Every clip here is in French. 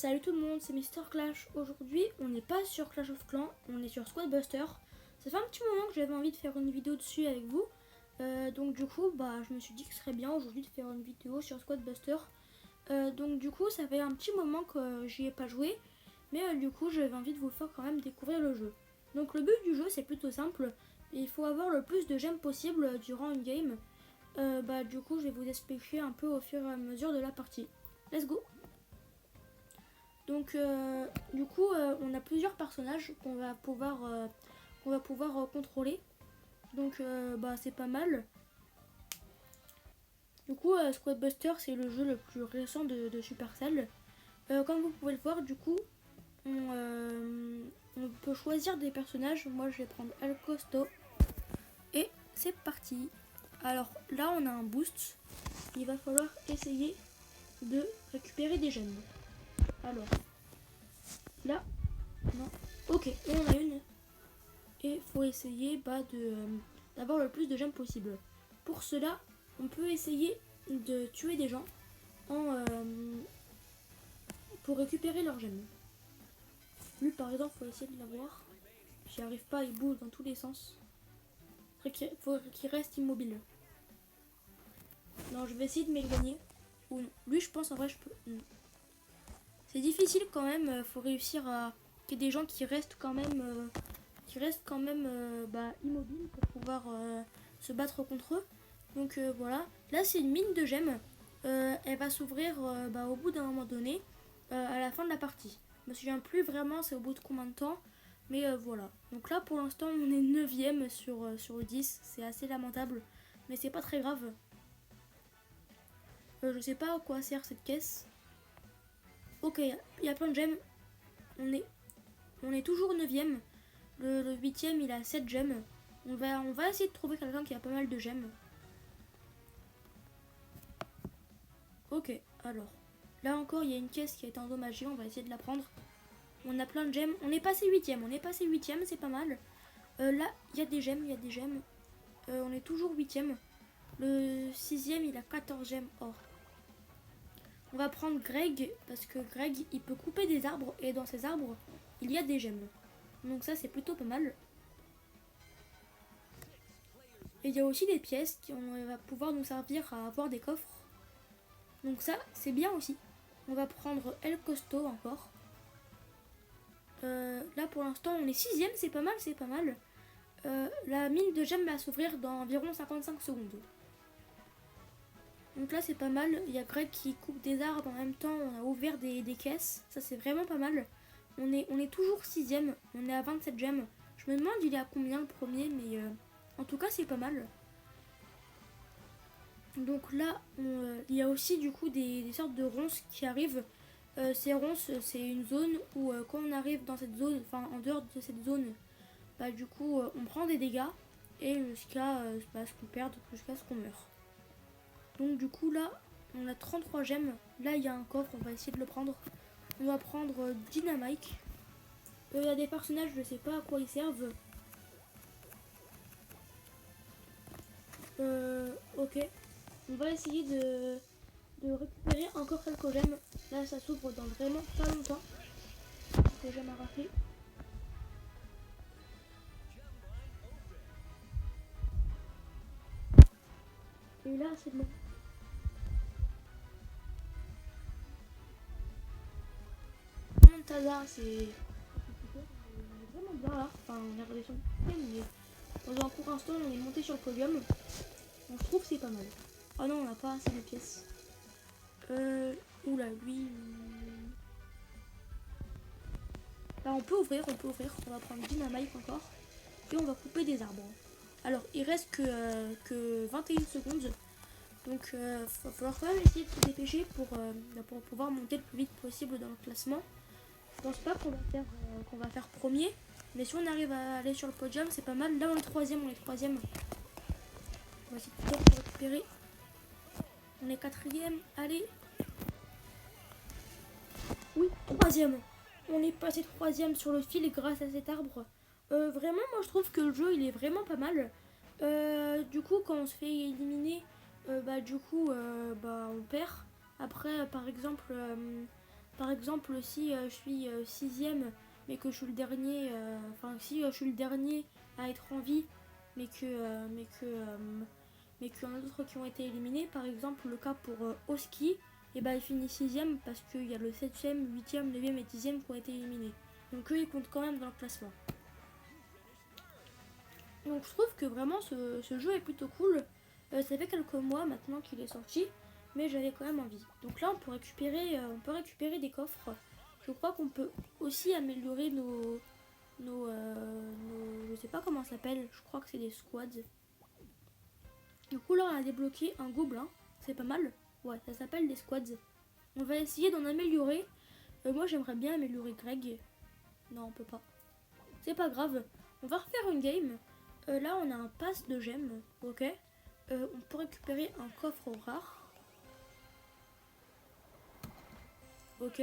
Salut tout le monde, c'est Mister Clash. Aujourd'hui, on n'est pas sur Clash of Clans, on est sur Squad Buster. Ça fait un petit moment que j'avais envie de faire une vidéo dessus avec vous. Donc du coup, je me suis dit que ce serait bien aujourd'hui de faire une vidéo sur Squad Buster. Donc du coup, ça fait un petit moment que j'y ai pas joué. Mais du coup, j'avais envie de vous faire quand même découvrir le jeu. Donc le but du jeu, c'est plutôt simple. Il faut avoir le plus de gemmes possible durant une game. Du coup, je vais vous expliquer un peu au fur et à mesure de la partie. Let's go! Donc on a plusieurs personnages qu'on va pouvoir contrôler. Donc c'est pas mal. Du coup Squad Buster, c'est le jeu le plus récent de Supercell. Comme vous pouvez le voir, du coup on peut choisir des personnages. Moi je vais prendre El Costo et c'est parti. Alors là on a un boost. Il va falloir essayer de récupérer des gemmes. Alors, là, non. Ok, on en a une. Et faut essayer d'avoir le plus de gemmes possible. Pour cela, on peut essayer de tuer des gens pour récupérer leurs gemmes. Lui, par exemple, faut essayer de l'avoir. J'y arrive pas, il bouge dans tous les sens. Faut qu'il reste immobile. Non, je vais essayer de m'éloigner. Ou non. Lui, je pense en vrai, je peux. Non. C'est difficile quand même, faut réussir à qu'il y ait des gens qui restent quand même immobiles pour pouvoir se battre contre eux. Donc voilà, là c'est une mine de gemmes, elle va s'ouvrir au bout d'un moment donné, à la fin de la partie. Je me souviens plus vraiment c'est au bout de combien de temps, mais voilà. Donc là pour l'instant on est 9ème sur 10, c'est assez lamentable, mais c'est pas très grave. Je sais pas à quoi sert cette caisse. Ok, il y a plein de gemmes. On est toujours 9ème. Le 8ème, il a 7 gemmes. On va essayer de trouver quelqu'un qui a pas mal de gemmes. Ok, alors. Là encore, il y a une caisse qui a été endommagée. On va essayer de la prendre. On a plein de gemmes. On est passé 8ème. C'est pas mal. Là, il y a des gemmes. On est toujours 8ème. Le 6ème, il a 14 gemmes or. On va prendre Greg, parce que Greg, il peut couper des arbres, et dans ces arbres, il y a des gemmes. Donc ça, c'est plutôt pas mal. Et il y a aussi des pièces qui va pouvoir nous servir à avoir des coffres. Donc ça, c'est bien aussi. On va prendre El Costo encore. Là, pour l'instant, on est 6ème, c'est pas mal. La mine de gemmes va s'ouvrir dans environ 55 secondes. Donc là c'est pas mal, il y a Greg qui coupe des arbres en même temps, on a ouvert des caisses, ça c'est vraiment pas mal. On est toujours 6ème, on est à 27 gemmes. Je me demande il est à combien le premier, mais en tout cas c'est pas mal. Donc là il y a aussi du coup des sortes de ronces qui arrivent. Ces ronces c'est une zone où quand on arrive dans cette zone, enfin en dehors de cette zone, du coup on prend des dégâts et jusqu'à ce qu'on perde, jusqu'à ce qu'on meure. Donc du coup là on a 33 gemmes. Là il y a un coffre, on va essayer de le prendre. On va prendre Dynamite. Il y a des personnages, je sais pas à quoi ils servent. Ok. On va essayer de récupérer encore quelques gemmes. Là ça s'ouvre dans vraiment pas longtemps. Des gemmes à rafler. Et là c'est bon. Montada, c'est vraiment bien là. Enfin, on a regardé sur le film, mais dans un court instant, on est monté sur le podium. On trouve que c'est pas mal. Ah non, on n'a pas assez de pièces. Oula, lui. Là, on peut ouvrir. On va prendre Dynamite encore. Et on va couper des arbres. Alors, il reste que 21 secondes. Donc, il va falloir quand même essayer de se dépêcher pour pouvoir monter le plus vite possible dans le classement. Je pense pas qu'on va faire premier, mais si on arrive à aller sur le podium, c'est pas mal. Là on est 3ème. On va essayer de récupérer. On est 4ème, allez. Oui, 3ème. On est passé 3ème sur le fil grâce à cet arbre. Vraiment, moi je trouve que le jeu il est vraiment pas mal. Du coup, quand on se fait éliminer, on perd. Après, par exemple, Par exemple, si je suis sixième, mais que je suis le dernier, si je suis le dernier à être en vie, mais qu'il y en a d'autres qui ont été éliminés, par exemple le cas pour Oski, et il finit sixième parce qu'il y a le 7ème, 8ème, 9ème et 10ème qui ont été éliminés. Donc eux, ils comptent quand même dans le classement. Donc je trouve que vraiment ce jeu est plutôt cool. Ça fait quelques mois maintenant qu'il est sorti, mais j'avais quand même envie. Donc là, on peut récupérer des coffres. Je crois qu'on peut aussi améliorer je sais pas comment ça s'appelle, je crois que c'est des squads. Du coup là on a débloqué un gobelin, c'est pas mal. Ouais, ça s'appelle des squads. On va essayer d'en améliorer. Moi j'aimerais bien améliorer Greg. Non, on peut pas. C'est pas grave, on va refaire une game. Là on a un pass de gemmes, ok. On peut récupérer un coffre rare. Ok.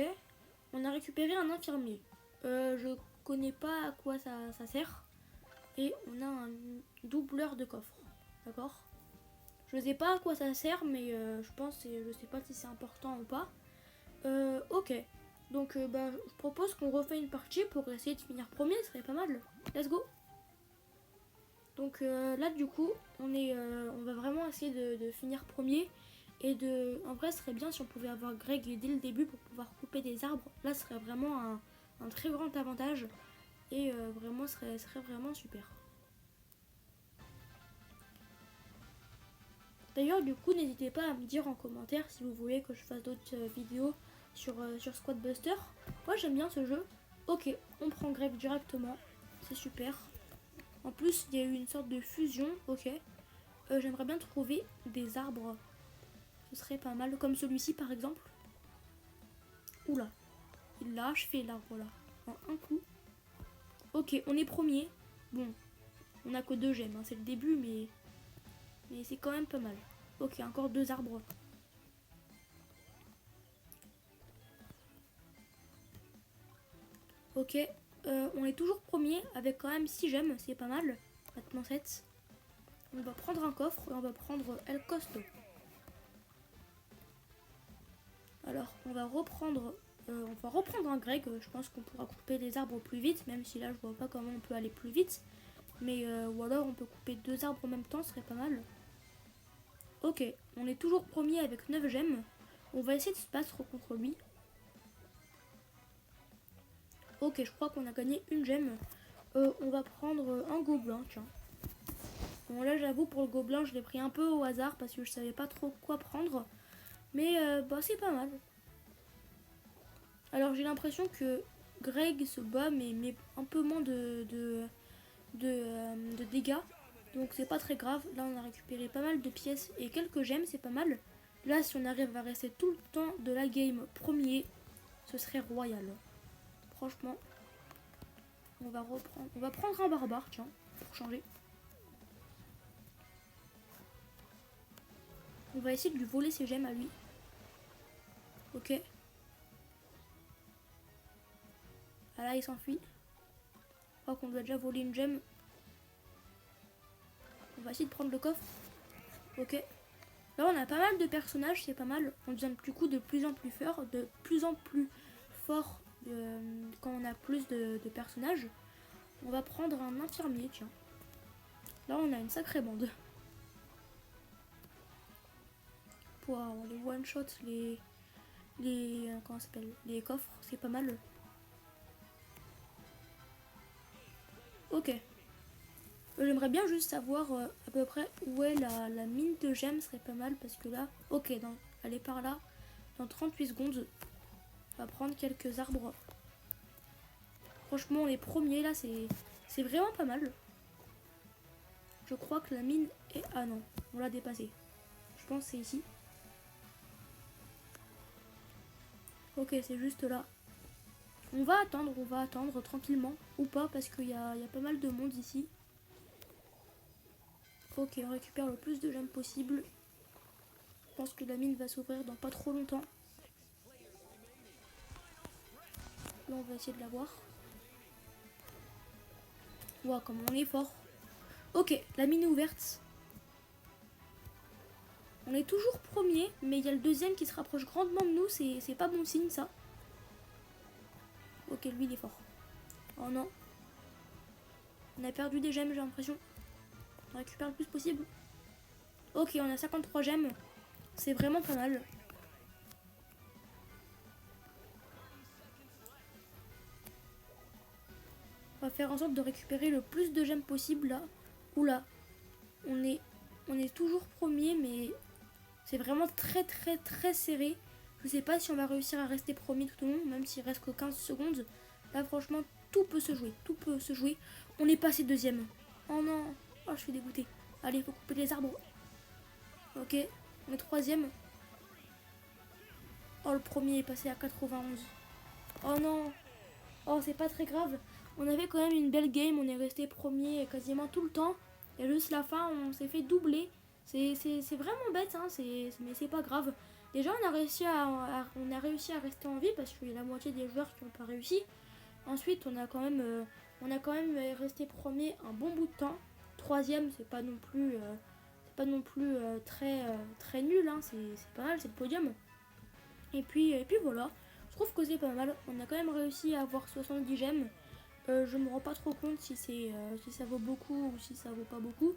On a récupéré un infirmier. Je connais pas à quoi ça sert. Et on a un doubleur de coffre. D'accord. Je sais pas à quoi ça sert, mais je sais pas si c'est important ou pas. Ok. Donc je propose qu'on refait une partie pour essayer de finir premier, ce serait pas mal. Let's go. Donc là du coup, on va vraiment essayer de finir premier. Et en vrai, ce serait bien si on pouvait avoir Greg dès le début pour pouvoir couper des arbres. Là, ce serait vraiment un très grand avantage. Et vraiment, ce serait vraiment super. D'ailleurs, du coup, n'hésitez pas à me dire en commentaire si vous voulez que je fasse d'autres vidéos sur Squad Buster. Moi, j'aime bien ce jeu. Ok, on prend Greg directement. C'est super. En plus, il y a eu une sorte de fusion. Ok. J'aimerais bien trouver des arbres. Ce serait pas mal. Comme celui-ci, par exemple. Oula. Il l'a achevé, l'arbre, là. En un coup. Ok, on est premier. Bon, on a que 2 gemmes. Hein. C'est le début, mais c'est quand même pas mal. Ok, encore 2 arbres. Ok, on est toujours premier avec quand même 6 gemmes, c'est pas mal. Maintenant 7. On va prendre un coffre et on va prendre El Costo. Alors, on va reprendre un Greg. Je pense qu'on pourra couper les arbres plus vite, même si là je vois pas comment on peut aller plus vite. Mais ou alors on peut couper 2 arbres en même temps, ce serait pas mal. Ok, on est toujours premier avec 9 gemmes. On va essayer de se battre contre lui. Ok, je crois qu'on a gagné une gemme. On va prendre un gobelin, tiens. Bon là j'avoue pour le gobelin je l'ai pris un peu au hasard parce que je savais pas trop quoi prendre. Mais c'est pas mal. Alors j'ai l'impression que Greg se bat mais un peu moins de dégâts. Donc c'est pas très grave. Là on a récupéré pas mal de pièces et quelques gemmes, c'est pas mal. Là si on arrive à rester tout le temps de la game premier, ce serait royal. Franchement. On va prendre un barbare, tiens, pour changer. On va essayer de lui voler ses gemmes à lui. Ok. Ah là il s'enfuit. Je crois qu'on doit déjà voler une gemme. On va essayer de prendre le coffre. Ok. Là on a pas mal de personnages, c'est pas mal. On devient du coup de plus en plus fort quand on a plus de personnages. On va prendre un infirmier, tiens. Là on a une sacrée bande. Wow, les one shot, comment ça s'appelle, les coffres, c'est pas mal. Ok. J'aimerais bien juste savoir à peu près où est la mine de gemmes, serait pas mal parce que là, ok, elle est par là. Dans 38 secondes, on va prendre quelques arbres. Franchement, les premiers là, c'est vraiment pas mal. Je crois que la mine est... Ah non, on l'a dépassée. Je pense que c'est ici. Ok, c'est juste là. On va attendre tranquillement. Ou pas, parce qu'il y a pas mal de monde ici. Ok, on récupère le plus de gemmes possible. Je pense que la mine va s'ouvrir dans pas trop longtemps. Là, on va essayer de la voir. Wow, comme on est fort. Ok, la mine est ouverte. On est toujours premier, mais il y a le deuxième qui se rapproche grandement de nous. C'est pas bon signe, ça. Ok, lui il est fort. Oh non. On a perdu des gemmes, j'ai l'impression. On récupère le plus possible. Ok, on a 53 gemmes. C'est vraiment pas mal. On va faire en sorte de récupérer le plus de gemmes possible là. Oula. On est toujours premier, mais c'est vraiment très serré. Je sais pas si on va réussir à rester premier tout au long, même s'il reste que 15 secondes. Là, franchement, tout peut se jouer. Tout peut se jouer. On est passé deuxième. Oh non. Oh, je suis dégoûtée. Allez, il faut couper les arbres. Ok, on est troisième. Oh, le premier est passé à 91. Oh non. Oh, c'est pas très grave. On avait quand même une belle game. On est resté premier quasiment tout le temps. Et juste la fin, on s'est fait doubler. C'est vraiment bête, hein, mais c'est pas grave. Déjà, on a réussi à rester en vie parce qu'il y a la moitié des joueurs qui n'ont pas réussi. Ensuite, on a quand même resté premier un bon bout de temps. Troisième, c'est pas non plus, très nul, hein, c'est pas mal, c'est le podium. Et puis voilà, je trouve que c'est pas mal. On a quand même réussi à avoir 70 gemmes. Je me rends pas trop compte si ça vaut beaucoup ou si ça vaut pas beaucoup.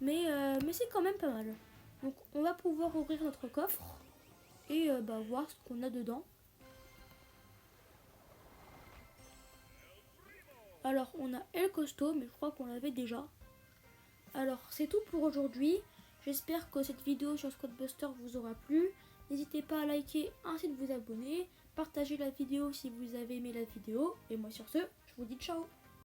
Mais c'est quand même pas mal. Donc on va pouvoir ouvrir notre coffre et voir ce qu'on a dedans. Alors on a El Costo, mais je crois qu'on l'avait déjà. Alors c'est tout pour aujourd'hui. J'espère que cette vidéo sur Squadbuster vous aura plu. N'hésitez pas à liker ainsi de vous abonner. Partagez la vidéo si vous avez aimé la vidéo. Et moi sur ce, je vous dis ciao.